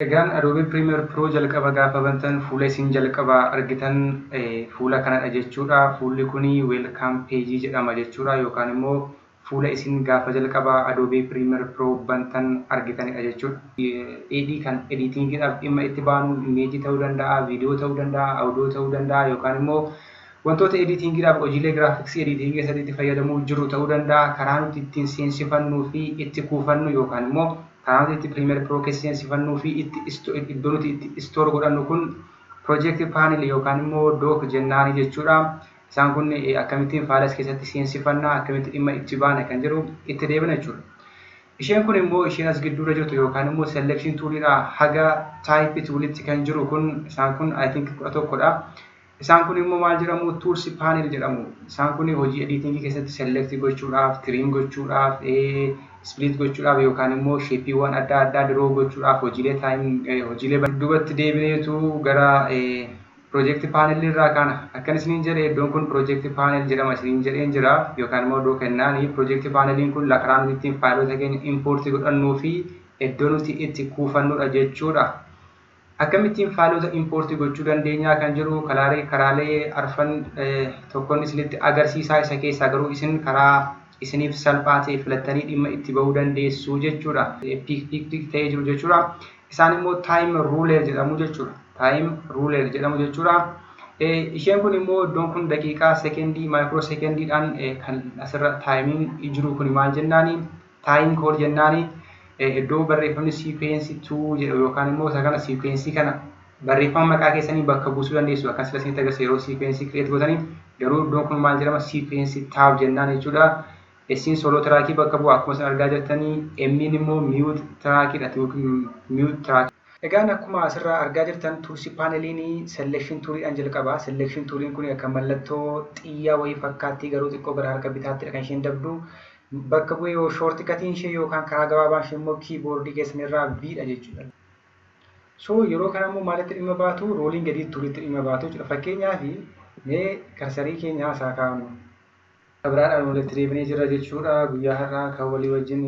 Egaan Adobe Premiere Pro jalqaba gaafa bantan fuula isin jalqaba argitan fuula kanadha jechuudha. Fuulli kuni welcome page jedhama jechuudha yookaan immoo fuula isin gaafa jalqaba Adobe Premiere Pro bantan argitanidha jechuudha. Kan editingiidhaaf dhimma itti baanu imeejii ta'uu danda'a, viidiyoo ta'uu danda'a, audio ta'uu danda'a yookaan immoo wantoota editingiidhaaf hojiilee giraafiksii editingii keessatti itti fayyadamuu jiru ta'uu danda'a. Karaa nuti ittiin seensifannuu fi itti kuufannu yookaan immoo karaa nuti itti Premiere Pro keessa seensifannuu fi iddoo nuti itti store godhannu kun project panel yookaan immoo doc jennaani jechuudha. Isaan kun akkamittiin faayilas keessatti seensifannaa, akkamitti dhimma itti baana kan jedhu itti deebina jechuudha. Isheen kun immoo isheen as gidduudha jirtu yookaan immoo selection toolidha. Haga type toolitti kan jiru kun isaan kun I think 11dha. Isaan kun immoo maal jedhamu tools panel jedhamu. Isaan kun hojii editingii keessatti select gochuudhaaf, trim gochuudhaaf, split gochuudhaaf yookaan immoo shapeewwan adda addaa draw gochuudhaaf hojiilee duubatti deebineetu gara project panel irraa kana akkan isiniin jedhe iddoon kun project panel jedhama isiniin jedheen jira yookaan immoo iddoo kennaani project paneliin kun karaa nuti ittiin faayilota keenya import godhannuu fi iddoo nuti itti kuufannudha jechuudha. Akkamittiin faayilota import gochuu dandeenya kan jedhu karaalee arfan tokkoon isinitti agarsiisaa isa keessaa garuu isin karaa isiniif salphaa ta'e filattanii dhimma itti bahuu dandeessu jechuudha. Piik ta'ee jiru jechuudha. Isaan immoo time ruler jedhamu jechuudha. Time ruler jedhamu jechuudha. Isheen kun immoo iddoon kun daqiiqaa sekendii maayikiroo sekendiidhaan kan asirra taayimiin jiru kun maal jennaani? Time code jennaani. Iddoo barreeffamni sequence 2 jedhu yookaan immoo isa kana sequence kana barreeffama maqaa keessanii bakka buusuu dandeessu. Akkas isinitti agarsiisa yeroo sequence create gootanii garuu iddoon kun maal jedhama sequence tab jennaan jechuudha. Isin solo trackii bakka bu'a akkuma isin argaa jirtanii emmiin immoo mute trackiidha yookiin mute track. Egaan akkuma asirraa argaa jirtan tools paneliin selection tooliidhaan jalqaba. Selection tooliin kun akka mallattoo xiyyaa wayii fakkaatti garuu xiqqoo gara harka bitaatti kan isheen dabdu. Bakka bu'ee yoo short katiin ishee yookaan karaa gabaabaan ishee immoo keyboardii keessan irraa V'dha jechuudha. So yeroo kana immoo maalitti dhimma baatu rooliin gadi tuulitti dhimma baatu jechuudha. Fakkeenyaaf mee karsarii keenya asaa kaa'amu. Biraadhaan walitti deebinee jira jechuudha. Guyyaa har'aa kan walii wajjin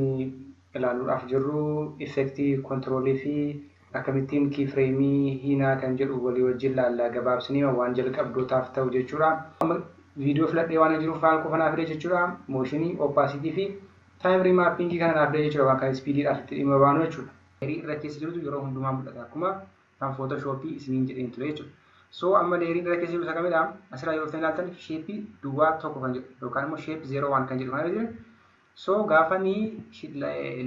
ilaaluudhaaf jirru effektii kontiroolii fi akkamittiin kiifreemii hiinaa kan jedhu walii wajjin laallaa gabaabsinee waan jalqabdootaaf ta'u jechuudha. Viidiyoo filadhee waan jiruuf maal qofanaaf fide jechuudha. Mooshinii, opaasitii fi taayim riimaappingii kanaaf fide jechuudha. Waan kan ispiidiidhaaf itti dhimma baanu jechuudha. Leerii irra keessa jirtu yeroo hundumaa mul'ata. Akkuma kan footooshooppii isiniin jedheen ture jechuudha. So amma leerii irra keessa jiru isa kamidha? Asirraa yeroo ta'an ilaaltan sheeppii duwwaa tokko kan jedhu yookaan immoo sheep 01 kan jedhu kana jira. So gaafa ni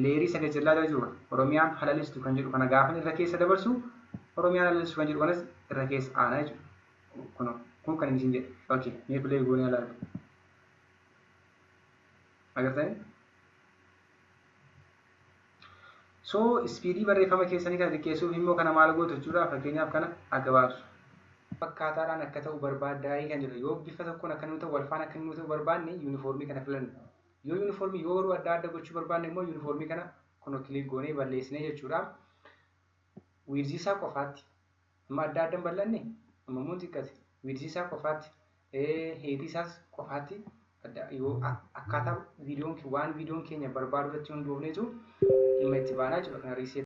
leerii isa keessa ilaalaa jiru Oromiyaan halalistu kan jedhu kana gaafa irra keessa dabarsu Oromiyaan halalistu kan jedhu kanas irra keessa aanaa jechuudha. Kun kan isin jedhe. Okay, mee play goonee ilaalu. Agartanii? So speedii barreeffama keessanii kana xiqqeessuuf immoo kana maal gootu jechuudha. Fakkeenyaaf kana gabaabsu. Fakkaataadhaan akka ta'u barbaaddaa kan jedhu yoo bifa tokkoon akka nuti wal faana akka nuti barbaanne yuunifoormii kana filannu. Yoo yuunifoormii yoo garuu adda adda gochuu barbaanne immoo yuunifoormii kana kun kilik goonee balleessinee jechuudha. Wiidzii isaa qofaatti. Amma adda adda bal'anne amma muun xiqqate. Wiidzii isaa qofaatti. Heetii isaas qofaatti. Yoo akkaataa viidiyoon keenya barbaadu irratti hundoofneetu dhimma itti baanaa jechuudha. Kana riiseet